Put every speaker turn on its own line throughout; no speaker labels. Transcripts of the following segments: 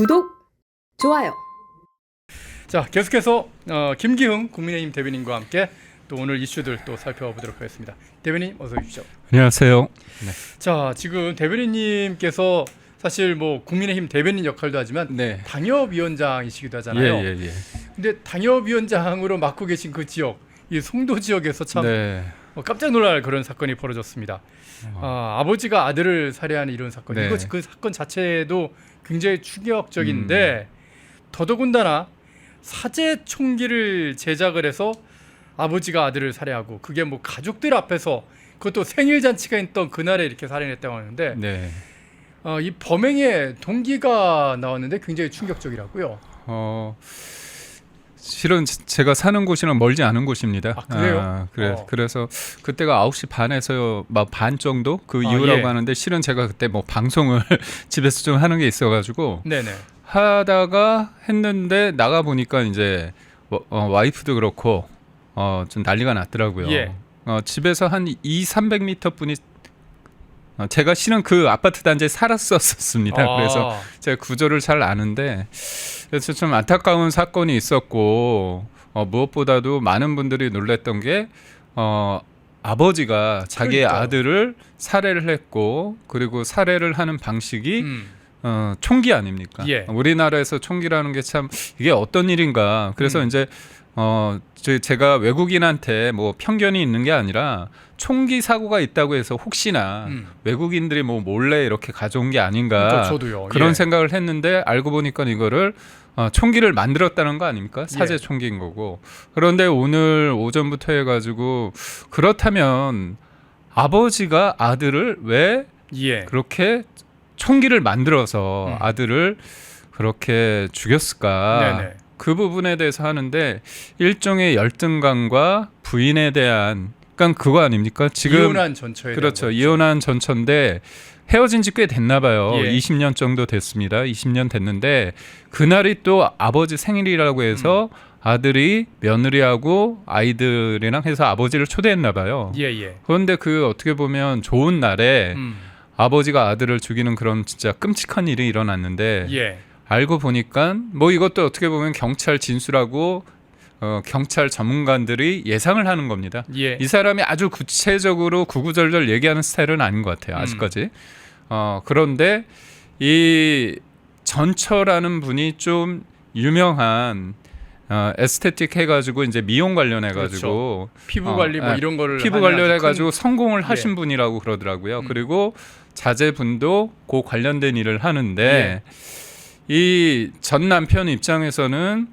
구독, 좋아요.
자, 계속해서 김기흥 국민의힘 대변인과 함께 또 오늘 이슈들 또 살펴보도록 하겠습니다. 대변인 어서 오십시오.
안녕하세요. 네.
자, 지금 대변인님께서 사실 뭐 국민의힘 대변인 역할도 하지만
네.
당협위원장이시기도 하잖아요.
예.
근데 당협위원장으로 맡고 계신 그 지역, 이 송도 지역에서 참
네.
깜짝 놀랄 그런 사건이 벌어졌습니다. 아버지가 아들을 살해하는 이런 사건.
네.
이것 그 사건 자체도 굉장히 충격적인데 더더군다나 사제 총기를 제작을 해서 아버지가 아들을 살해하고 그게 뭐 가족들 앞에서 그것도 생일 잔치가 있던 그날에 이렇게 살해했다고 하는데
네.
이 범행의 동기가 나왔는데 굉장히 충격적이라고요.
실은 제가 사는 곳이랑 멀지 않은 곳입니다.
아, 그래요?
그래서 그때가 9시 반에서 반 정도 그
아,
이후라고
예.
하는데 실은 제가 그때 뭐 방송을 집에서 좀 하는 게 있어가지고
네네.
하다가 했는데 나가 보니까 이제 와이프도 그렇고 좀 난리가 났더라고요.
예.
집에서 한 200-300m 분이 제가 실은 그 아파트 단지에 살았었습니다. 그래서 제가 구조를 잘 아는데 그래서 좀 안타까운 사건이 있었고 무엇보다도 많은 분들이 놀랐던 게 아버지가 자기의
그러니까요.
아들을 살해를 했고 그리고 살해를 하는 방식이 총기 아닙니까?
예.
우리나라에서 총기라는 게 참 이게 어떤 일인가. 그래서 이제 제가 외국인한테 뭐 편견이 있는 게 아니라 총기 사고가 있다고 해서 혹시나 외국인들이 뭐 몰래 이렇게 가져온 게 아닌가.
그러니까 저도요.
그런
예.
생각을 했는데 알고 보니까 이거를 총기를 만들었다는 거 아닙니까? 사제
예.
총기인 거고. 그런데 오늘 오전부터 해가지고 그렇다면 아버지가 아들을 왜
예.
그렇게 총기를 만들어서 아들을 그렇게 죽였을까?
네네.
그 부분에 대해서 하는데 일종의 열등감과 부인에 대한 그러니까 그거 아닙니까? 지금
이혼한 전처에
그렇죠.
대한
이혼한 전처인데 헤어진 지 꽤 됐나 봐요.
예.
20년 정도 됐습니다. 20년 됐는데 그날이 또 아버지 생일이라고 해서 아들이 며느리하고 아이들이랑 해서 아버지를 초대했나 봐요.
예예.
그런데 그 어떻게 보면 좋은 날에 아버지가 아들을 죽이는 그런 진짜 끔찍한 일이 일어났는데
예.
알고 보니까 뭐 이것도 어떻게 보면 경찰 진술하고 경찰 전문가들이 예상을 하는 겁니다.
예.
이 사람이 아주 구체적으로 구구절절 얘기하는 스타일은 아닌 것 같아요. 아직까지. 그런데 이 전처라는 분이 좀 유명한 에스테틱 해가지고 이제 미용 관련해가지고
그렇죠. 피부 관리 뭐 이런 거를
피부
하는 아주
관련해가지고
큰-
성공을
예.
하신 분이라고 그러더라고요. 그리고 자제분도 그 관련된 일을 하는데 이 전 남편 입장에서는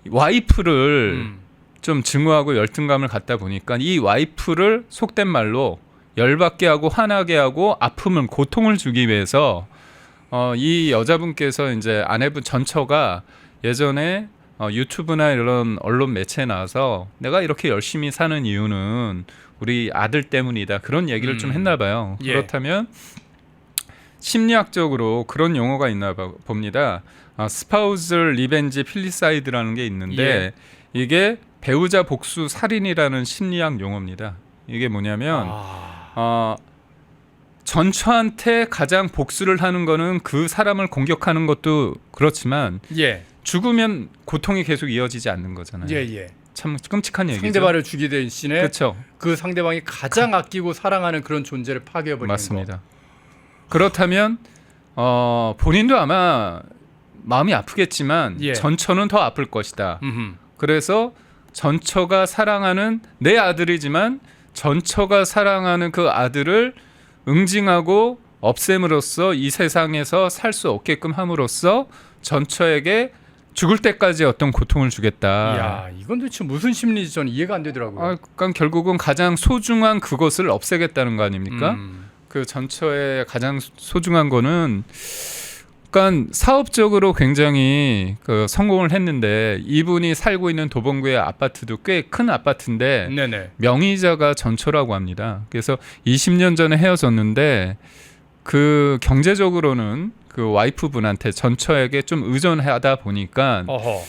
와이프를 좀 증오하고 열등감을 갖다 보니까 이 와이프를 속된 말로 열받게 하고 화나게 하고 아픔을 고통을 주기 위해서 이 여자분께서 이제 아내분 전처가 예전에 유튜브나 이런 언론 매체에 나와서 내가 이렇게 열심히 사는 이유는 우리 아들 때문이다 그런 얘기를 좀 했나 봐요.
예.
그렇다면 심리학적으로 그런 용어가 있나 봅니다. 스파우즈 리벤지 필리사이드라는 게 있는데
예.
이게 배우자 복수 살인이라는 심리학 용어입니다. 이게 뭐냐면 전처한테 가장 복수를 하는 거는 그 사람을 공격하는 것도 그렇지만
예.
죽으면 고통이 계속 이어지지 않는 거잖아요.
예예.
참 끔찍한 얘기죠.
상대방을 죽이게 된 신에
그렇죠.
그 상대방이 가장 아끼고 사랑하는 그런 존재를 파괴해버리는
맞습니다. 그렇다면 본인도 아마 마음이 아프겠지만
예.
전처는 더 아플 것이다.
거.
그래서 전처가 사랑하는 내 아들이지만 전처가 사랑하는 그 아들을 응징하고 없앰으로써 이 세상에서 살 수 없게끔 함으로써 전처에게 죽을 때까지 어떤 고통을 주겠다.
야, 이건 도대체 무슨 심리인지 저는 이해가 안 되더라고요.
그러니까 결국은 가장 소중한 그것을 없애겠다는 거 아닙니까? 그 전처의 가장 소중한 거는 그러니까 사업적으로 굉장히 그 성공을 했는데 이분이 살고 있는 도봉구의 아파트도 꽤 큰 아파트인데
네네.
명의자가 전처라고 합니다. 그래서 20년 전에 헤어졌는데 그 경제적으로는 그 와이프분한테 전처에게 좀 의존하다 보니까
어허.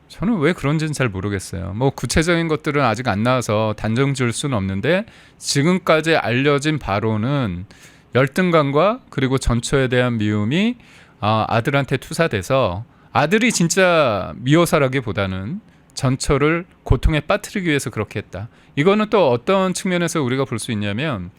저는 왜 그런지는 잘 모르겠어요. 뭐 구체적인 것들은 아직 안 나와서 단정 지을 수는 없는데 지금까지 알려진 바로는 열등감과 그리고 전처에 대한 미움이 아들한테 투사돼서 아들이 진짜 미워서라기보다는 전처를 고통에 빠뜨리기 위해서 그렇게 했다. 이거는 또 어떤 측면에서 우리가 볼 수 있냐면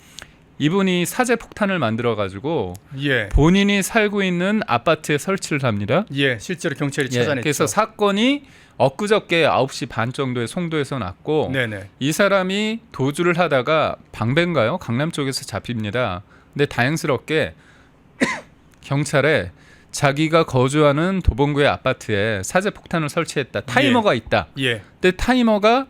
이분이 사제 폭탄을 만들어 가지고
예.
본인이 살고 있는 아파트에 설치를 합니다.
예, 실제로 경찰이
예,
찾아냈죠.
그래서 사건이 엊그저께 9시 반 정도에 송도에서 났고
네네.
이 사람이 도주를 하다가 방배인가요? 강남 쪽에서 잡힙니다. 근데 다행스럽게 경찰에 자기가 거주하는 도봉구의 아파트에 사제 폭탄을 설치했다. 타이머가 있다.
예.
근데 타이머가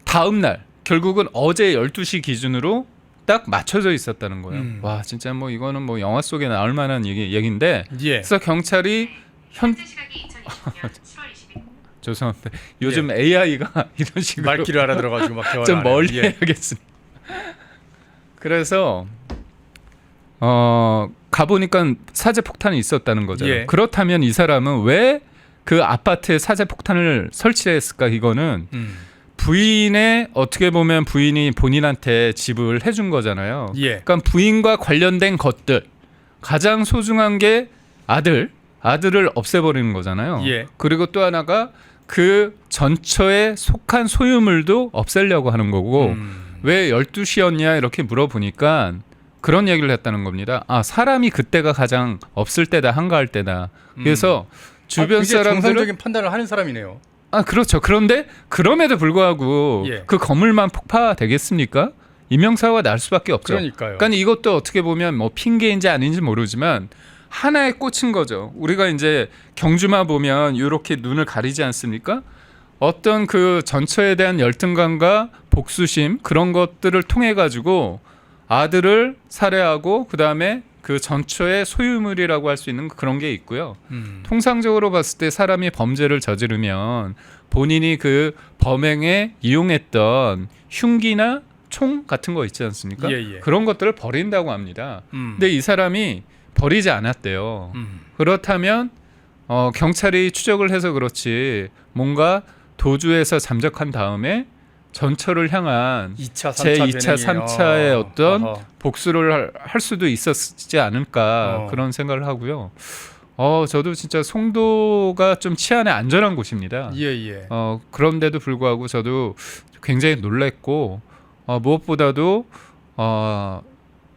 다음 날 결국은 어제 12시 기준으로 딱 맞춰져 있었다는 거예요. 와, 진짜 뭐 이거는 뭐 영화 속에 나올 만한 얘기인데.
예.
그래서 경찰이
현재 시각이 2020년 7월 20일.
죄송한데 요즘 AI가 이런 식으로
말귀를 알아들어가지고 막 대화를
좀
안 해요.
멀리
예.
해야겠습니다. 그래서 가보니까 사제 폭탄이 있었다는 거죠.
예.
그렇다면 이 사람은 왜 그 아파트에 사제 폭탄을 설치했을까? 이거는 부인의 어떻게 보면 부인이 본인한테 집을 해준 거잖아요.
예.
그러니까 부인과 관련된 것들 가장 소중한 게 아들을 없애버리는 거잖아요.
예.
그리고 또 하나가 그 전처에 속한 소유물도 없애려고 하는 거고 왜 12시였냐 이렇게 물어보니까 그런 얘기를 했다는 겁니다. 사람이 그때가 가장 없을 때다, 한가할 때다. 그래서 주변
그게
사람들은
정상적인 판단을 하는 사람이네요.
그렇죠. 그런데 그럼에도 불구하고
예.
그 건물만 폭파되겠습니까? 인명사고가 날 수밖에 없죠.
그러니까요.
그러니까 이것도 어떻게 보면 뭐 핑계인지 아닌지 모르지만 하나에 꽂힌 거죠. 우리가 이제 경주마 보면 이렇게 눈을 가리지 않습니까? 어떤 그 전처에 대한 열등감과 복수심 그런 것들을 통해 가지고 아들을 살해하고 그 다음에 그 전처의 소유물이라고 할 수 있는 그런 게 있고요. 통상적으로 봤을 때 사람이 범죄를 저지르면 본인이 그 범행에 이용했던 흉기나 총 같은 거 있지 않습니까?
예, 예.
그런 것들을 버린다고 합니다. 근데 이 사람이 버리지 않았대요. 그렇다면 경찰이 추적을 해서 그렇지 뭔가 도주해서 잠적한 다음에 전처를 향한
2차, 3차
제2차, 3차의 어떤
어허.
복수를 할 수도 있었지 않을까 그런 생각을 하고요. 저도 진짜 송도가 좀 치안에 안전한 곳입니다.
예, 예.
그런데도 불구하고 저도 굉장히 놀랬고 무엇보다도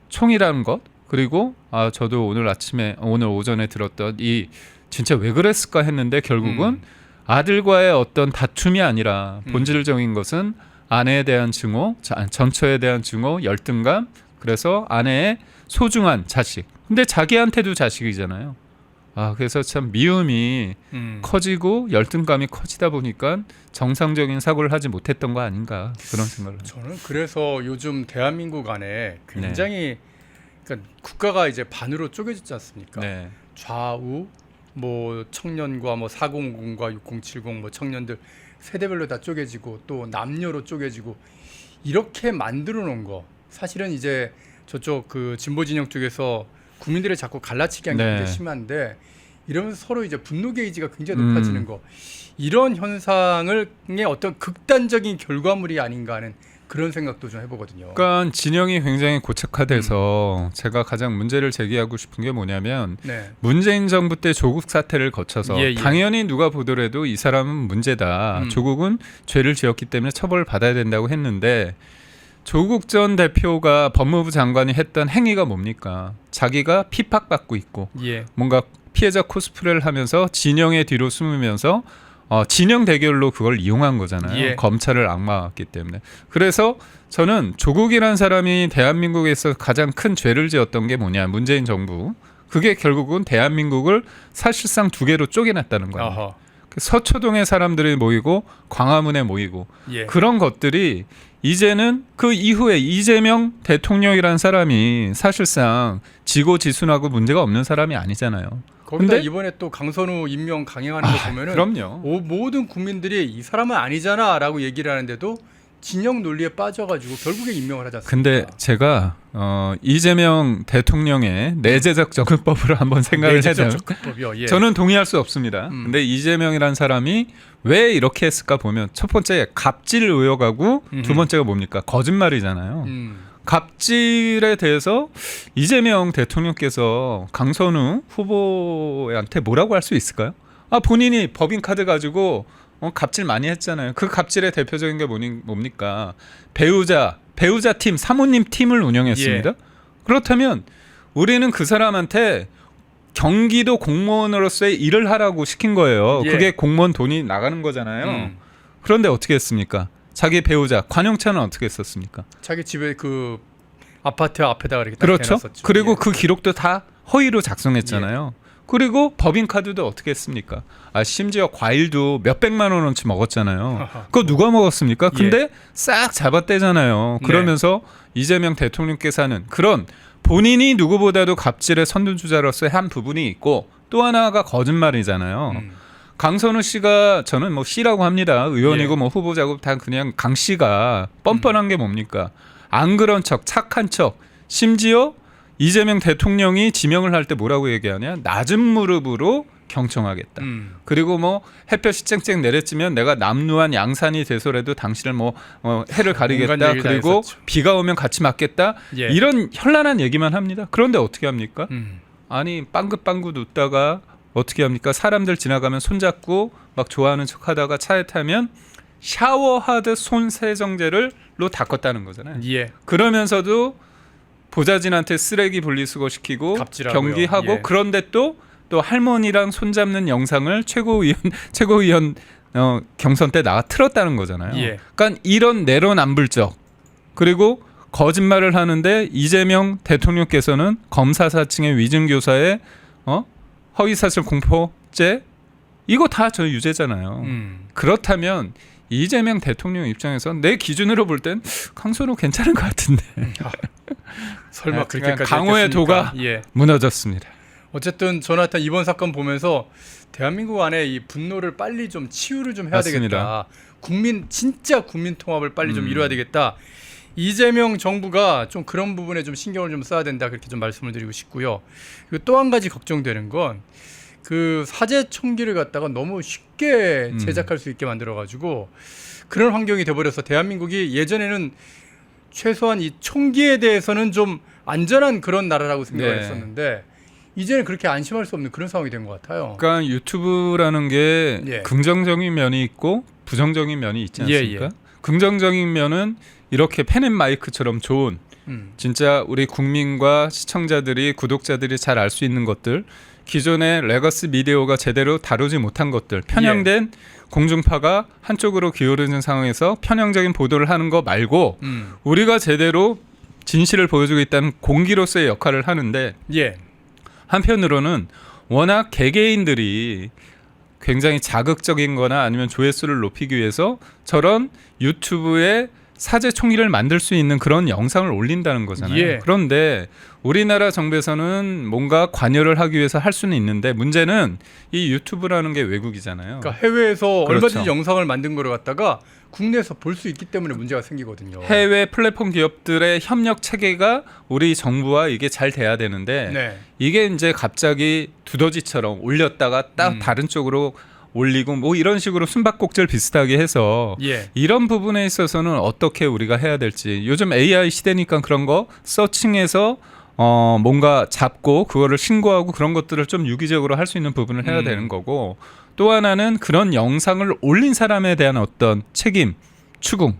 총이라는 것 그리고 저도 오늘 오전에 들었던 이 진짜 왜 그랬을까 했는데 결국은 아들과의 어떤 다툼이 아니라 본질적인 것은 아내에 대한 증오, 전처에 대한 증오, 열등감, 그래서 아내의 소중한 자식. 근데 자기한테도 자식이잖아요. 그래서 참 미움이 커지고 열등감이 커지다 보니까 정상적인 사고를 하지 못했던 거 아닌가 그런 생각을 합니다.
저는 그래서 요즘 대한민국 안에 굉장히 그러니까 국가가 이제 반으로 쪼개졌지 않습니까?
네.
좌우 뭐 청년과 뭐 4050과 6070 뭐 청년들 세대별로 다 쪼개지고 또 남녀로 쪼개지고 이렇게 만들어 놓은 거 사실은 이제 저쪽 그 진보 진영 쪽에서 국민들을 자꾸 갈라치기 하는 게
네.
굉장히 심한데 이러면서 서로 이제 분노 게이지가 굉장히 높아지는 거 이런 현상을 어떤 극단적인 결과물이 아닌가 하는 그런 생각도 좀 해보거든요.
그러니까 진영이 굉장히 고착화돼서 제가 가장 문제를 제기하고 싶은 게 뭐냐면
네.
문재인 정부 때 조국 사태를 거쳐서
예, 예.
당연히 누가 보더라도 이 사람은 문제다. 조국은 죄를 지었기 때문에 처벌을 받아야 된다고 했는데 조국 전 대표가 법무부 장관이 했던 행위가 뭡니까? 자기가 핍박받고 있고
예.
뭔가 피해자 코스프레를 하면서 진영의 뒤로 숨으면서 진영 대결로 그걸 이용한 거잖아요.
예.
검찰을 악마했기 때문에. 그래서 저는 조국이라는 사람이 대한민국에서 가장 큰 죄를 지었던 게 뭐냐. 문재인 정부. 그게 결국은 대한민국을 사실상 두 개로 쪼개놨다는 거예요.
어허.
서초동에 사람들이 모이고 광화문에 모이고
예.
그런 것들이 이제는 그 이후에 이재명 대통령이라는 사람이 사실상 지고지순하고 문제가 없는 사람이 아니잖아요.
거기다
근데-
이번에 또 강선우 임명 강행하는 거 보면은
그럼요.
모든 국민들이 이 사람은 아니잖아라고 얘기를 하는데도 진영 논리에 빠져가지고 결국에 임명을 하지 않습니까?
근데 제가 이재명 대통령의 내재적 접근법을 한번 생각을
내재적
해보면
접근법이요. 예.
저는 동의할 수 없습니다. 근데 이재명이라는 사람이 왜 이렇게 했을까 보면 첫 번째 갑질 의혹하고 두 번째가 뭡니까? 거짓말이잖아요. 갑질에 대해서 이재명 대통령께서 강선우 후보한테 뭐라고 할 수 있을까요? 본인이 법인카드 가지고 갑질 많이 했잖아요. 그 갑질의 대표적인 게 뭡니까? 배우자 팀, 사모님 팀을 운영했습니다.
예.
그렇다면 우리는 그 사람한테 경기도 공무원으로서의 일을 하라고 시킨 거예요.
예.
그게 공무원 돈이 나가는 거잖아요. 그런데 어떻게 했습니까? 자기 배우자 관영차는 어떻게 했었습니까?
자기 집에 그 아파트 앞에다가 이렇게 딱
그렇죠.
대놨었죠.
그리고
예.
그 기록도 다 허위로 작성했잖아요. 그리고 법인카드도 어떻게 했습니까? 심지어 과일도 몇백만 원어치 먹었잖아요. 그거 누가 먹었습니까? 근데 싹 잡아떼잖아요. 그러면서 이재명 대통령께서 하는 그런 본인이 누구보다도 갑질의 선두주자로서의 한 부분이 있고 또 하나가 거짓말이잖아요. 강선우 씨가 저는 뭐 씨라고 합니다. 의원이고 뭐 후보자고 다 그냥 강 씨가 뻔뻔한 게 뭡니까? 안 그런 척, 착한 척, 심지어 이재명 대통령이 지명을 할 때 뭐라고 얘기하냐? 낮은 무릎으로 경청하겠다. 그리고 뭐 햇볕이 쨍쨍 내렸지면 내가 남루한 양산이 돼서라도 당신을 해를 가리겠다. 그리고 비가 오면 같이 맞겠다.
예.
이런 현란한 얘기만 합니다. 그런데 어떻게 합니까? 아니 빵긋빵긋 웃다가 어떻게 합니까? 사람들 지나가면 손잡고 막 좋아하는 척하다가 차에 타면 샤워하듯 손 세정제를로 닦았다는 거잖아요.
예.
그러면서도 보좌진한테 쓰레기 분리수거 시키고
갑질하고요.
경기하고
예.
그런데 또 할머니랑 손잡는 영상을 최고위원 경선 때 나가 틀었다는 거잖아요.
예.
그러니까 이런 내로남불적 그리고 거짓말을 하는데 이재명 대통령께서는 검사 사칭의 위증교사의 허위사실 공포죄 이거 다 저 유죄잖아요. 그렇다면 이재명 대통령 입장에서 내 기준으로 볼 땐 강선우 괜찮은 것 같은데
설마 그렇게까지
강호의
했겠습니까?
도가
예.
무너졌습니다.
어쨌든 저는 하여튼 이번 사건 보면서 대한민국 안에 이 분노를 빨리 좀 치유를 좀 해야
맞습니다.
되겠다. 진짜 국민 통합을 빨리 좀 이뤄야 되겠다. 이재명 정부가 좀 그런 부분에 좀 신경을 좀 써야 된다 그렇게 좀 말씀을 드리고 싶고요. 그리고 또 한 가지 걱정되는 건 그 사제 총기를 갖다가 너무 쉽게 제작할 수 있게 만들어가지고 그런 환경이 돼버려서 대한민국이 예전에는 최소한 이 총기에 대해서는 좀 안전한 그런 나라라고 생각을
네.
했었는데 이제는 그렇게 안심할 수 없는 그런 상황이 된 것 같아요.
그러니까 유튜브라는 게
예.
긍정적인 면이 있고 부정적인 면이 있지 않습니까?
예.
긍정적인 면은 이렇게 펜앤마이크처럼 좋은 진짜 우리 국민과 시청자들이 구독자들이 잘 알 수 있는 것들 기존의 레거시 미디어가 제대로 다루지 못한 것들 편향된 공중파가 한쪽으로 기울어진 상황에서 편향적인 보도를 하는 거 말고 우리가 제대로 진실을 보여주고 있다는 공기로서의 역할을 하는데
예.
한편으로는 워낙 개개인들이 굉장히 자극적인 거나 아니면 조회수를 높이기 위해서 저런 유튜브에 사제 총기를 만들 수 있는 그런 영상을 올린다는 거잖아요.
예.
그런데 우리나라 정부에서는 뭔가 관여를 하기 위해서 할 수는 있는데 문제는 이 유튜브라는 게 외국이잖아요.
그러니까 해외에서
그렇죠.
얼마든지 영상을 만든 거를 갖다가 국내에서 볼 수 있기 때문에 문제가 생기거든요.
해외 플랫폼 기업들의 협력 체계가 우리 정부와 이게 잘 돼야 되는데
네.
이게 이제 갑자기 두더지처럼 올렸다가 딱 다른 쪽으로 올리고 뭐 이런 식으로 숨바꼭질 비슷하게 해서
예.
이런 부분에 있어서는 어떻게 우리가 해야 될지 요즘 AI 시대니까 그런 거 서칭해서 뭔가 잡고 그거를 신고하고 그런 것들을 좀 유기적으로 할 수 있는 부분을 해야 되는 거고 또 하나는 그런 영상을 올린 사람에 대한 어떤 책임, 추궁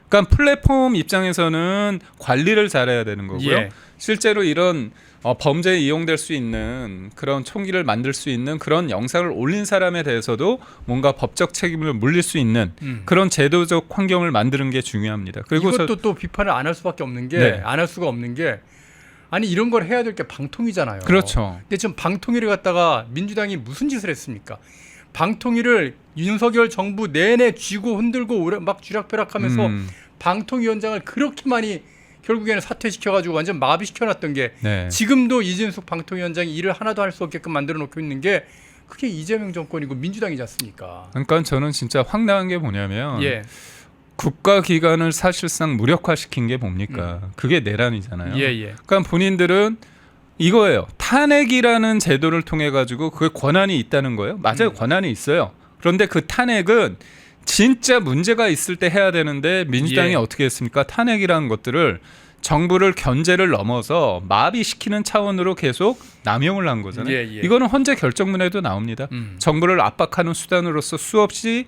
그러니까 플랫폼 입장에서는 관리를 잘해야 되는 거고요.
예.
실제로 이런 범죄에 이용될 수 있는 그런 총기를 만들 수 있는 그런 영상을 올린 사람에 대해서도 뭔가 법적 책임을 물릴 수 있는 그런 제도적 환경을 만드는 게 중요합니다. 그리고
이것도 또 비판을 안 할 수밖에 없는 게
네.
안 할 수가 없는 게 아니 이런 걸 해야 될 게 방통위잖아요.
그렇죠.
근데 지금 방통위를 갖다가 민주당이 무슨 짓을 했습니까? 방통위를 윤석열 정부 내내 쥐고 흔들고 막 쥐락펴락하면서 방통위원장을 그렇게 많이 결국에는 사퇴시켜가지고 완전 마비시켜놨던 게
네.
지금도 이진숙 방통위원장이 일을 하나도 할 수 없게끔 만들어 놓고 있는 게 그게 이재명 정권이고 민주당이지 않습니까?
그러니까 저는 진짜 황당한 게 뭐냐면
예.
국가기관을 사실상 무력화시킨 게 뭡니까? 그게 내란이잖아요.
예.
그러니까 본인들은 이거예요. 탄핵이라는 제도를 통해 가지고 그게 권한이 있다는 거예요. 맞아요. 권한이 있어요. 그런데 그 탄핵은 진짜 문제가 있을 때 해야 되는데 민주당이
예.
어떻게 했습니까? 탄핵이라는 것들을 정부를 견제를 넘어서 마비시키는 차원으로 계속 남용을 한 거잖아요.
예.
이거는 헌재 결정문에도 나옵니다. 정부를 압박하는 수단으로서 수없이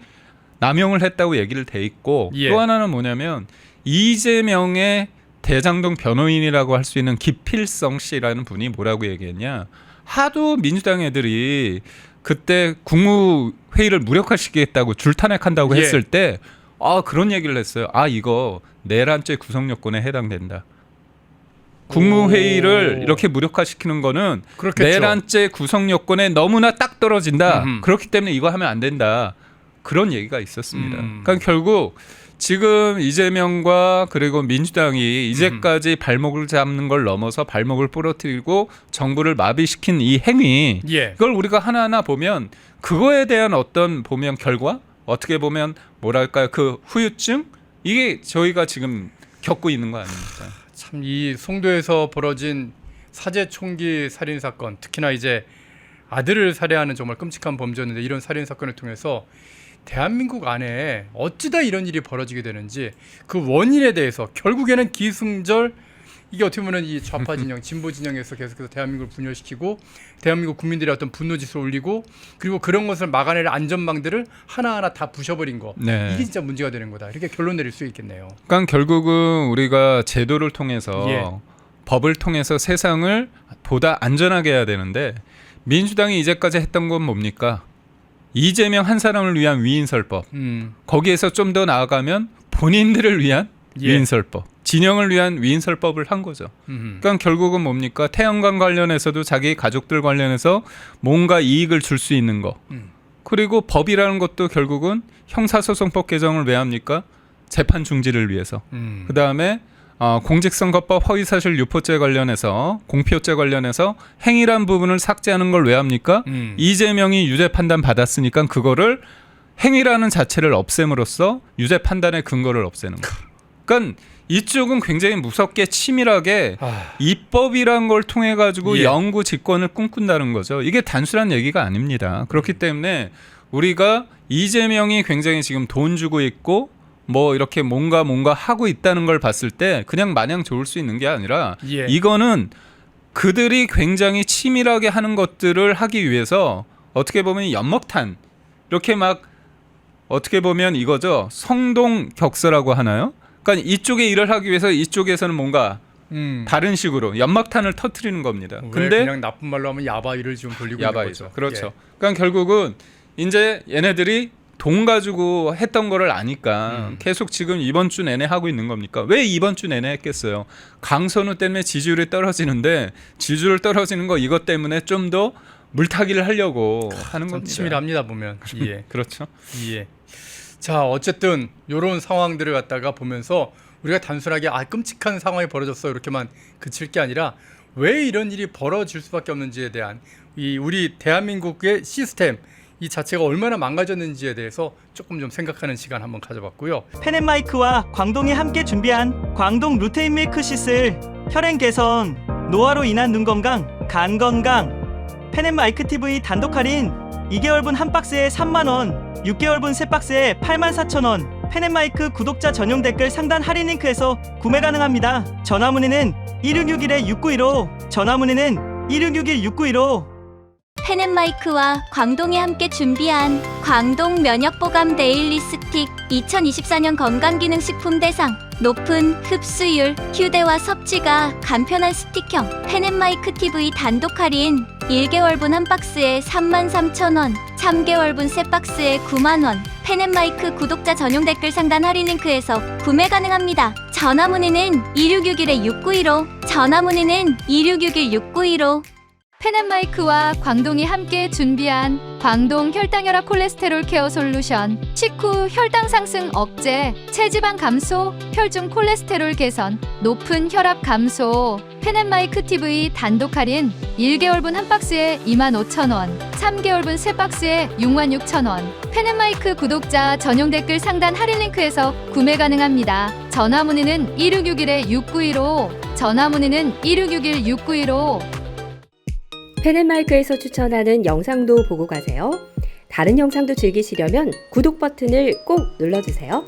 남용을 했다고 얘기를 돼 있고
예.
또 하나는 뭐냐면 이재명의 대장동 변호인이라고 할 수 있는 기필성 씨라는 분이 뭐라고 얘기했냐. 하도 민주당 애들이 그때 국무회의를 무력화시키겠다고 줄탄핵한다고
예.
했을 때 그런 얘기를 했어요. 이거 내란죄 구성요건에 해당된다. 국무회의를 이렇게 무력화시키는 거는
그렇겠죠.
내란죄 구성요건에 너무나 딱 떨어진다.
음흠.
그렇기 때문에 이거 하면 안 된다. 그런 얘기가 있었습니다. 그러니까 결국 지금 이재명과 그리고 민주당이 이제까지 발목을 잡는 걸 넘어서 발목을 부러뜨리고 정부를 마비시킨 이 행위
예.
이걸 우리가 하나하나 보면 그거에 대한 어떤 보면 결과 어떻게 보면 뭐랄까요 그 후유증 이게 저희가 지금 겪고 있는 거 아닙니까?
참 이 송도에서 벌어진 사제 총기 살인 사건, 특히나 이제 아들을 살해하는 정말 끔찍한 범죄였는데 이런 살인 사건을 통해서 대한민국 안에 어찌다 이런 일이 벌어지게 되는지 그 원인에 대해서 결국에는 기승절 이게 어떻게 보면 이 좌파 진영, 진보 진영에서 계속해서 대한민국을 분열시키고 대한민국 국민들의 어떤 분노 지수를 올리고 그리고 그런 것을 막아낼 안전망들을 하나하나 다 부셔버린 거.
네.
이게 진짜 문제가 되는 거다. 이렇게 결론 내릴 수 있겠네요.
그러니까 결국은 우리가 제도를 통해서
예.
법을 통해서 세상을 보다 안전하게 해야 되는데 민주당이 이제까지 했던 건 뭡니까? 이재명 한 사람을 위한 위인설법. 거기에서 좀 더 나아가면 본인들을 위한
예.
위인설법. 진영을 위한 위인설법을 한 거죠. 그러니까 결국은 뭡니까? 태양광 관련해서도 자기 가족들 관련해서 뭔가 이익을 줄 수 있는 거. 그리고 법이라는 것도 결국은 형사소송법 개정을 왜 합니까? 재판 중지를 위해서. 그다음에 공직선거법 허위사실 유포죄 관련해서 공표죄 관련해서 행위란 부분을 삭제하는 걸 왜 합니까? 이재명이 유죄 판단 받았으니까 그거를 행위라는 자체를 없앰으로써 유죄 판단의 근거를 없애는 거. 그러니까 이쪽은 굉장히 무섭게 치밀하게 입법이란 걸 통해 가지고
예.
영구 집권을 꿈꾼다는 거죠. 이게 단순한 얘기가 아닙니다. 그렇기 때문에 우리가 이재명이 굉장히 지금 돈 주고 있고 뭐 이렇게 뭔가 하고 있다는 걸 봤을 때 그냥 마냥 좋을 수 있는 게 아니라
예.
이거는 그들이 굉장히 치밀하게 하는 것들을 하기 위해서 어떻게 보면 연먹탄 이렇게 막 어떻게 보면 이거죠. 성동격서라고 하나요? 그러니까 이쪽에 일을 하기 위해서 이쪽에서는 뭔가 다른 식으로 연막탄을 터뜨리는 겁니다.
근데 그냥 나쁜 말로 하면 야바이를 지금 돌리고 있는 거죠.
그렇죠.
예.
그러니까 결국은 이제 얘네들이 돈 가지고 했던 거를 아니까 계속 지금 이번 주 내내 하고 있는 겁니까? 왜 이번 주 내내 했겠어요? 강선우 때문에 지지율이 떨어지는데 지지율 떨어지는 거 이것 때문에 좀 더 물타기를 하려고 하는 겁니다.
치밀합니다 보면. 예.
그렇죠.
예. 자 어쨌든 이런 상황들을 갖다가 보면서 우리가 단순하게 끔찍한 상황이 벌어졌어 이렇게만 그칠 게 아니라 왜 이런 일이 벌어질 수밖에 없는지에 대한 이 우리 대한민국의 시스템 이 자체가 얼마나 망가졌는지에 대해서 조금 좀 생각하는 시간 한번 가져봤고요.
펜앤마이크와 광동이 함께 준비한 광동 루테인 밀크 시슬 혈행 개선, 노화로 인한 눈 건강, 간 건강. 펜앤마이크 TV 단독 할인 2개월분 한 박스에 3만원, 6개월분 세 박스에 84,000원. 펜앤마이크 구독자 전용 댓글 상단 할인 링크에서 구매 가능합니다. 전화 문의는 1661-6915, 전화 문의는 1661-6915.
펜앤마이크와 광동이 함께 준비한 광동 면역보감 데일리 스틱 2024년 건강기능식품 대상 높은 흡수율, 휴대와 섭취가 간편한 스틱형 펜앤마이크 TV 단독 할인 1개월분 한 박스에 33,000원, 3개월분 세 박스에 9만원. 펜앤마이크 구독자 전용 댓글 상단 할인 링크에서 구매 가능합니다. 전화 문의는 2661-6915, 전화 문의는 2661-6915.
펜앤마이크와 광동이 함께 준비한 광동 혈당혈압 콜레스테롤 케어 솔루션 식후 혈당 상승 억제, 체지방 감소, 혈중 콜레스테롤 개선, 높은 혈압 감소. 펜앤마이크 TV 단독 할인 1개월분 한 박스에 25,000원, 3개월분 세 박스에 66,000원. 펜앤마이크 구독자 전용 댓글 상단 할인 링크에서 구매 가능합니다. 전화 문의는 1661-6915, 전화 문의는 1661-6915.
펜앤마이크에서 추천하는 영상도 보고 가세요. 다른 영상도 즐기시려면 구독 버튼을 꼭 눌러주세요.